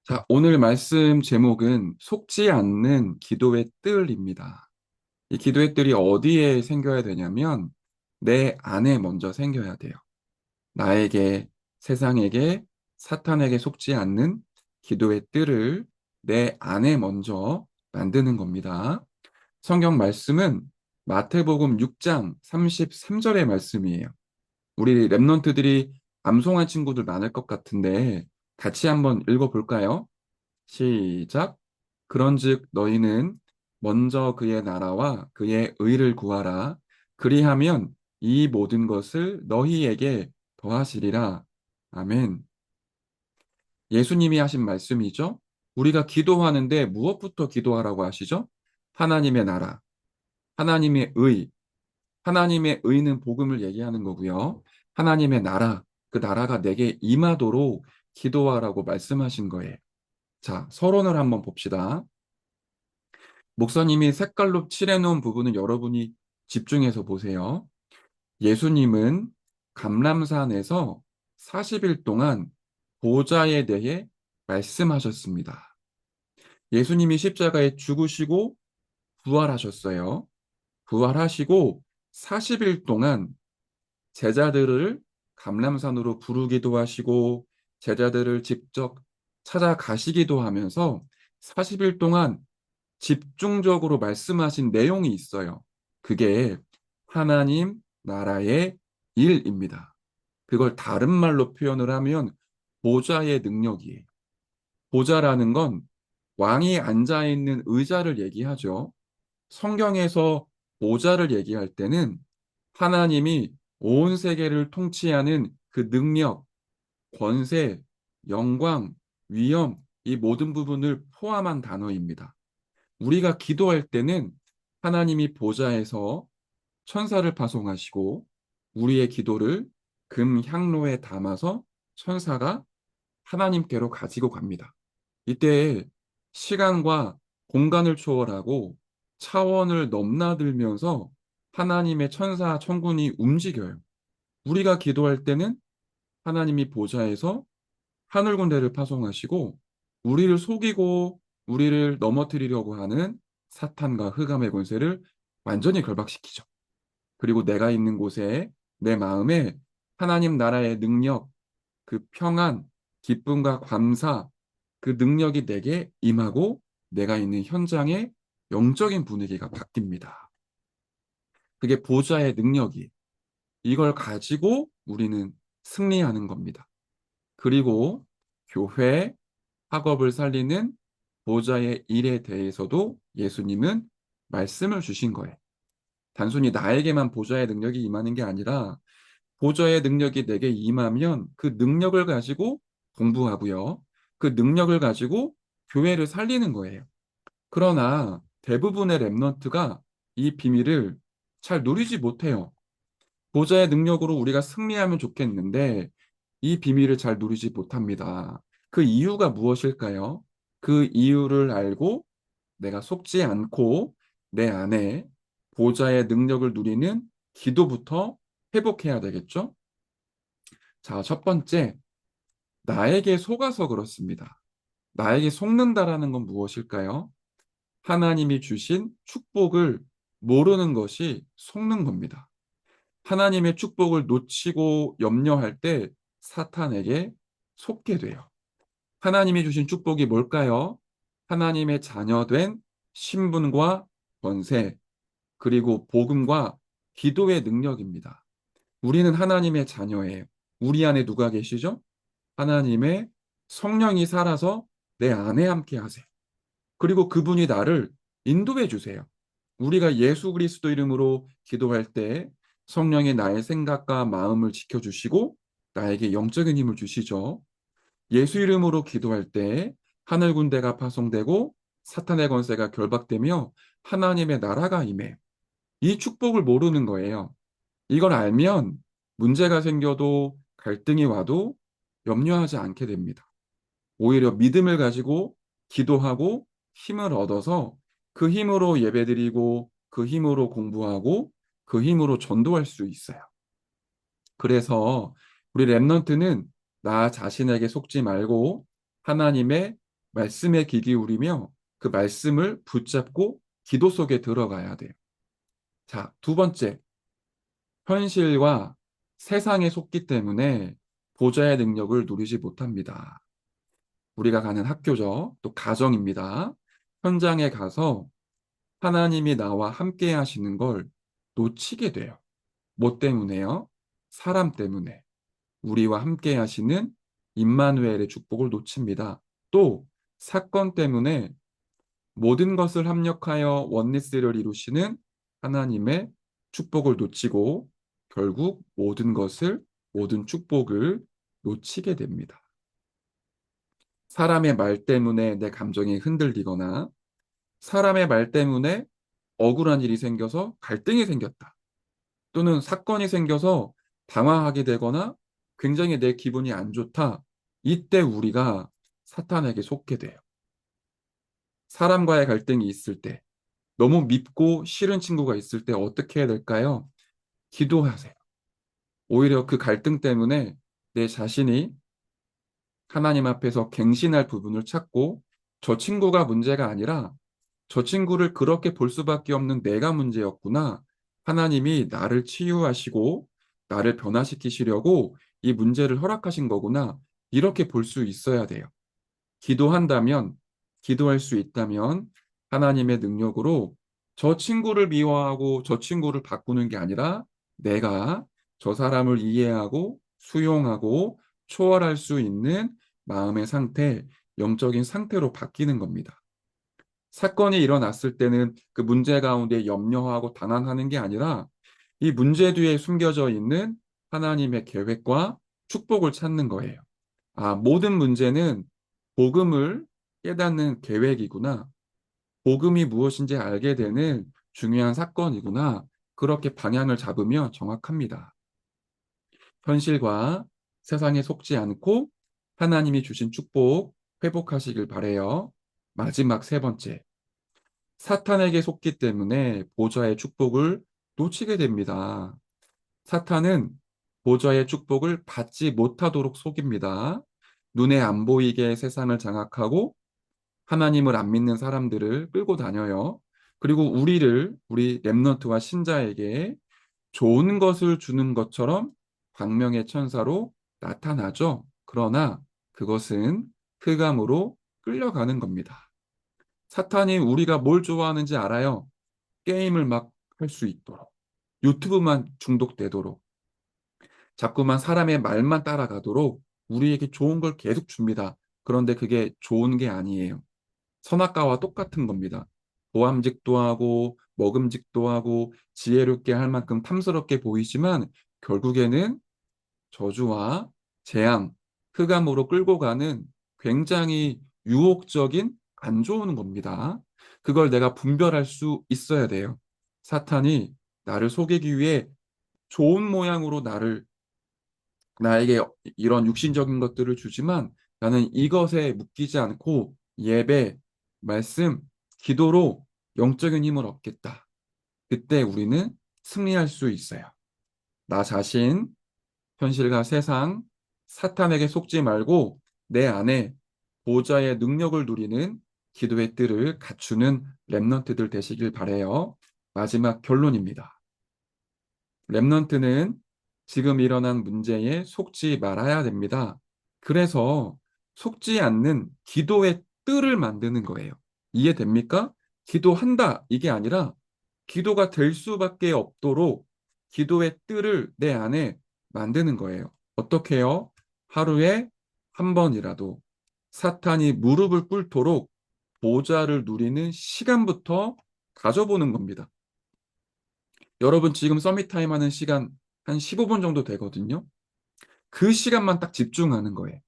자, 오늘 말씀 제목은 속지 않는 기도의 뜰입니다. 이 기도의 뜰이 어디에 생겨야 되냐면 내 안에 먼저 생겨야 돼요. 나에게, 세상에게, 사탄에게 속지 않는 기도의 뜰을 내 안에 먼저 만드는 겁니다. 성경 말씀은 마태복음 6장 33절의 말씀이에요. 우리 랩런트들이 암송한 친구들 많을 것 같은데 같이 한번 읽어볼까요? 시작. 그런즉 너희는 먼저 그의 나라와 그의 의를 구하라. 그리하면 이 모든 것을 너희에게 더하시리라. 아멘. 예수님이 하신 말씀이죠. 우리가 기도하는데 무엇부터 기도하라고 하시죠? 하나님의 나라, 하나님의 의, 하나님의 의는 복음을 얘기하는 거고요. 하나님의 나라, 그 나라가 내게 임하도록 기도하라고 말씀하신 거예요. 자, 서론을 한번 봅시다. 목사님이 색깔로 칠해놓은 부분은 여러분이 집중해서 보세요. 예수님은 감람산에서 40일 동안 보좌에 대해 말씀하셨습니다. 예수님이 십자가에 죽으시고 부활하셨어요. 부활하시고 40일 동안 제자들을 감람산으로 부르기도 하시고 제자들을 직접 찾아가시기도 하면서 40일 동안 집중적으로 말씀하신 내용이 있어요. 그게 하나님 나라의 일입니다. 그걸 다른 말로 표현을 하면 보좌의 능력이에요. 보좌라는 건 왕이 앉아 있는 의자를 얘기하죠. 성경에서 보좌를 얘기할 때는 하나님이 온 세계를 통치하는 그 능력, 권세, 영광, 위엄, 이 모든 부분을 포함한 단어입니다. 우리가 기도할 때는 하나님이 보좌에서 천사를 파송하시고 우리의 기도를 금 향로에 담아서 천사가 하나님께로 가지고 갑니다. 이때 시간과 공간을 초월하고 차원을 넘나들면서 하나님의 천사 천군이 움직여요. 우리가 기도할 때는 하나님이 보좌에서 하늘 군대를 파송하시고 우리를 속이고 우리를 넘어뜨리려고 하는 사탄과 흑암의 권세를 완전히 결박시키죠. 그리고 내가 있는 곳에 내 마음에 하나님 나라의 능력, 그 평안, 기쁨과 감사, 그 능력이 내게 임하고 내가 있는 현장의 영적인 분위기가 바뀝니다. 그게 보좌의 능력이 이걸 가지고 우리는 승리하는 겁니다. 그리고 교회, 학업을 살리는 보좌의 일에 대해서도 예수님은 말씀을 주신 거예요. 단순히 나에게만 보좌의 능력이 임하는 게 아니라 보좌의 능력이 내게 임하면 그 능력을 가지고 공부하고요. 그 능력을 가지고 교회를 살리는 거예요. 그러나 대부분의 랩런트가 이 비밀을 잘 누리지 못해요. 보좌의 능력으로 우리가 승리하면 좋겠는데 이 비밀을 잘 누리지 못합니다. 그 이유가 무엇일까요? 그 이유를 알고 내가 속지 않고 내 안에 보좌의 능력을 누리는 기도부터 회복해야 되겠죠? 자, 첫 번째, 나에게 속아서 그렇습니다. 나에게 속는다라는 건 무엇일까요? 하나님이 주신 축복을 모르는 것이 속는 겁니다. 하나님의 축복을 놓치고 염려할 때 사탄에게 속게 돼요. 하나님이 주신 축복이 뭘까요? 하나님의 자녀된 신분과 권세, 그리고 복음과 기도의 능력입니다. 우리는 하나님의 자녀예요. 우리 안에 누가 계시죠? 하나님의 성령이 살아서 내 안에 함께 하세요. 그리고 그분이 나를 인도해 주세요. 우리가 예수 그리스도 이름으로 기도할 때 성령이 나의 생각과 마음을 지켜주시고 나에게 영적인 힘을 주시죠. 예수 이름으로 기도할 때 하늘 군대가 파송되고 사탄의 권세가 결박되며 하나님의 나라가 임해. 이 축복을 모르는 거예요. 이걸 알면 문제가 생겨도 갈등이 와도 염려하지 않게 됩니다. 오히려 믿음을 가지고 기도하고 힘을 얻어서 그 힘으로 예배드리고 그 힘으로 공부하고 그 힘으로 전도할 수 있어요. 그래서 우리 랩넌트는 나 자신에게 속지 말고 하나님의 말씀에 귀 기울이며 그 말씀을 붙잡고 기도 속에 들어가야 돼요. 자, 두 번째, 현실과 세상에 속기 때문에 보좌의 능력을 누리지 못합니다. 우리가 가는 학교죠. 또 가정입니다. 현장에 가서 하나님이 나와 함께 하시는 걸 놓치게 돼요. 뭐 때문에요? 사람 때문에. 우리와 함께 하시는 임마누엘의 축복을 놓칩니다. 또 사건 때문에 모든 것을 합력하여 원리스를 이루시는 하나님의 축복을 놓치고 결국 모든 축복을 놓치게 됩니다. 사람의 말 때문에 내 감정이 흔들리거나 사람의 말 때문에 억울한 일이 생겨서 갈등이 생겼다. 또는 사건이 생겨서 당황하게 되거나 굉장히 내 기분이 안 좋다. 이때 우리가 사탄에게 속게 돼요. 사람과의 갈등이 있을 때, 너무 밉고 싫은 친구가 있을 때 어떻게 해야 될까요? 기도하세요. 오히려 그 갈등 때문에 내 자신이 하나님 앞에서 갱신할 부분을 찾고 저 친구가 문제가 아니라 저 친구를 그렇게 볼 수밖에 없는 내가 문제였구나. 하나님이 나를 치유하시고 나를 변화시키시려고 이 문제를 허락하신 거구나. 이렇게 볼 수 있어야 돼요. 기도한다면, 기도할 수 있다면 하나님의 능력으로 저 친구를 미워하고 저 친구를 바꾸는 게 아니라 내가 저 사람을 이해하고 수용하고 초월할 수 있는 마음의 상태, 영적인 상태로 바뀌는 겁니다. 사건이 일어났을 때는 그 문제 가운데 염려하고 당황하는 게 아니라 이 문제 뒤에 숨겨져 있는 하나님의 계획과 축복을 찾는 거예요. 아, 모든 문제는 복음을 깨닫는 계획이구나. 복음이 무엇인지 알게 되는 중요한 사건이구나. 그렇게 방향을 잡으면 정확합니다. 현실과 세상에 속지 않고 하나님이 주신 축복 회복하시길 바래요. 마지막 세 번째. 사탄에게 속기 때문에 보좌의 축복을 놓치게 됩니다. 사탄은 보좌의 축복을 받지 못하도록 속입니다. 눈에 안 보이게 세상을 장악하고 하나님을 안 믿는 사람들을 끌고 다녀요. 그리고 우리 렘넌트와 신자에게 좋은 것을 주는 것처럼 광명의 천사로 나타나죠. 그러나 그것은 흑암으로 끌려가는 겁니다. 사탄이 우리가 뭘 좋아하는지 알아요. 게임을 막 할 수 있도록, 유튜브만 중독되도록, 자꾸만 사람의 말만 따라가도록 우리에게 좋은 걸 계속 줍니다. 그런데 그게 좋은 게 아니에요. 선악과와 똑같은 겁니다. 보암직도 하고 먹음직도 하고 지혜롭게 할 만큼 탐스럽게 보이지만 결국에는 저주와 재앙, 흑암으로 끌고 가는 굉장히 유혹적인 안 좋은 겁니다. 그걸 내가 분별할 수 있어야 돼요. 사탄이 나를 속이기 위해 좋은 모양으로 나에게 이런 육신적인 것들을 주지만 나는 이것에 묶이지 않고 예배, 말씀, 기도로 영적인 힘을 얻겠다. 그때 우리는 승리할 수 있어요. 나 자신, 현실과 세상, 사탄에게 속지 말고 내 안에 보좌의 능력을 누리는 기도의 뜰을 갖추는 렘넌트들 되시길 바래요. 마지막 결론입니다. 렘넌트는 지금 일어난 문제에 속지 말아야 됩니다. 그래서 속지 않는 기도의 뜰을 만드는 거예요. 이해됩니까? 기도한다 이게 아니라 기도가 될 수밖에 없도록 기도의 뜰을 내 안에 만드는 거예요. 어떻게요? 하루에 한 번이라도 사탄이 무릎을 꿇도록 보좌를 누리는 시간부터 가져보는 겁니다. 여러분 지금 서밋타임 하는 시간 한 15분 정도 되거든요. 그 시간만 딱 집중하는 거예요.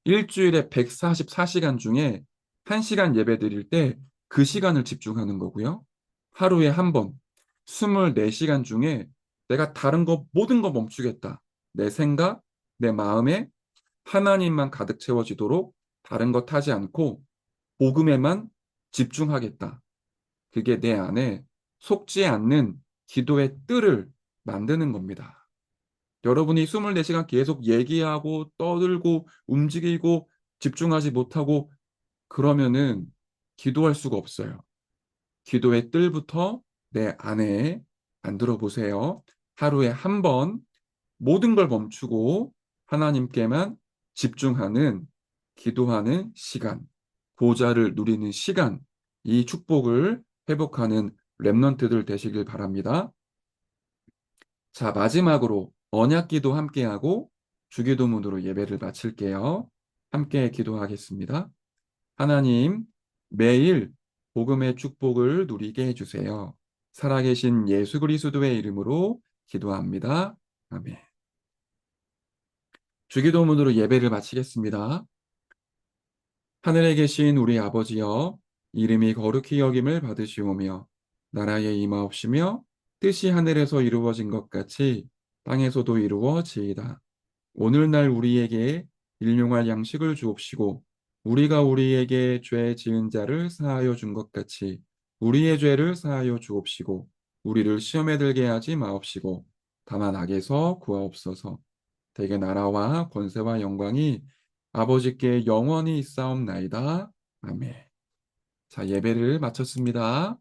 일주일에 144시간 중에 1시간 예배 드릴 때 그 시간을 집중하는 거고요. 하루에 한 번, 24시간 중에 내가 다른 거, 모든 거 멈추겠다. 내 생각, 내 마음에 하나님만 가득 채워지도록 다른 것 하지 않고 복음에만 집중하겠다. 그게 내 안에 속지 않는 기도의 뜰을 만드는 겁니다. 여러분이 24시간 계속 얘기하고 떠들고 움직이고 집중하지 못하고 그러면은 기도할 수가 없어요. 기도의 뜰부터 내 안에 만들어 보세요. 하루에 한 번 모든 걸 멈추고 하나님께만 집중하는 기도하는 시간, 보좌를 누리는 시간, 이 축복을 회복하는 렘넌트들 되시길 바랍니다. 자, 마지막으로 언약 기도 함께하고 주기도문으로 예배를 마칠게요. 함께 기도하겠습니다. 하나님, 매일 복음의 축복을 누리게 해주세요. 살아계신 예수 그리스도의 이름으로 기도합니다. 아멘. 주기도문으로 예배를 마치겠습니다. 하늘에 계신 우리 아버지여, 이름이 거룩히 여김을 받으시오며, 나라의 임하옵시며, 뜻이 하늘에서 이루어진 것 같이 땅에서도 이루어지이다. 오늘날 우리에게 일용할 양식을 주옵시고, 우리가 우리에게 죄 지은 자를 사하여 준 것 같이 우리의 죄를 사하여 주옵시고, 우리를 시험에 들게 하지 마옵시고, 다만 악에서 구하옵소서. 대개 나라와 권세와 영광이 아버지께 영원히 있사옵나이다. 아멘. 자, 예배를 마쳤습니다.